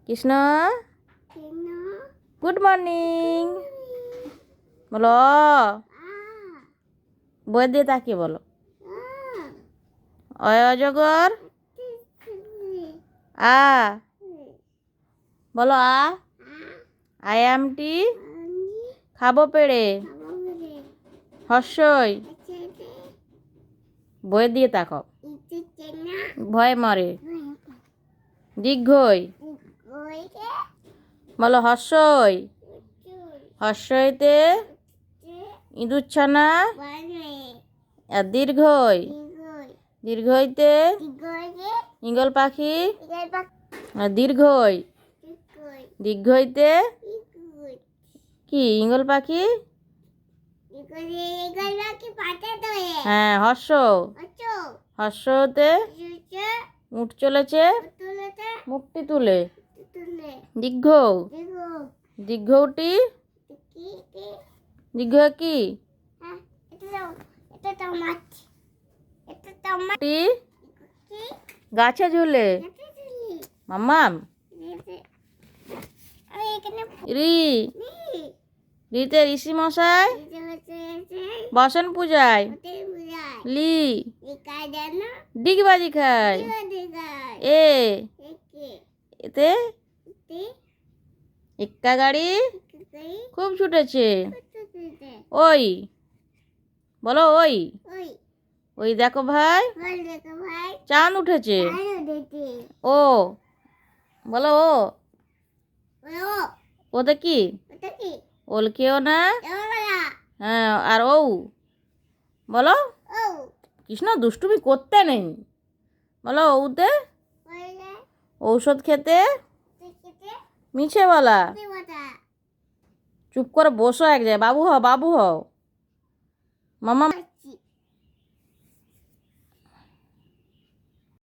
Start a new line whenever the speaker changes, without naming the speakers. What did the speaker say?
Krishna good morning বলো। বইয়ের দিয়ে তাকিয়ে বলো। অজগর আ বলো। আই আমটি খাবো পেড়ে। হর্ষই বইয়ের দিয়ে তাকাও। ভয় মরে। দীর্ঘই বলো। হর্ষই হর্ষইতে ইঁদুর ছানা। আর দীর্ঘই দীর্ঘইতে ঈগল পাখি। আর দীর্ঘই দীর্ঘইতে কি ঈগল পাখি। হ্যাঁ হর্ষ হর্ষতে উঠ চলেছে মুখটি তুলে। দীর্ঘ দীর্ঘটি দীর্ঘ কি গাছে ঝুলে। মাম্মাম রি রিতে ঋষি মশাই বসন পূজায়। লি ডিগবাজি খায়। এ এতে এক্কা গাড়ি খুব ছুটেছে। ওই বলো। ওই ওই দেখো ভাই চাঁদ উঠেছে। ও বলো। ও ওতে কি ওল কেও না। হ্যাঁ আর ও বলো। কৃষ্ণ দুষ্টুমি করতে নেই। বলো। ওতে ঔষধ খেতে মিছে বলা। চুপ করে বসো এক জায়গায়। বাবু হও বাবু হও। মামা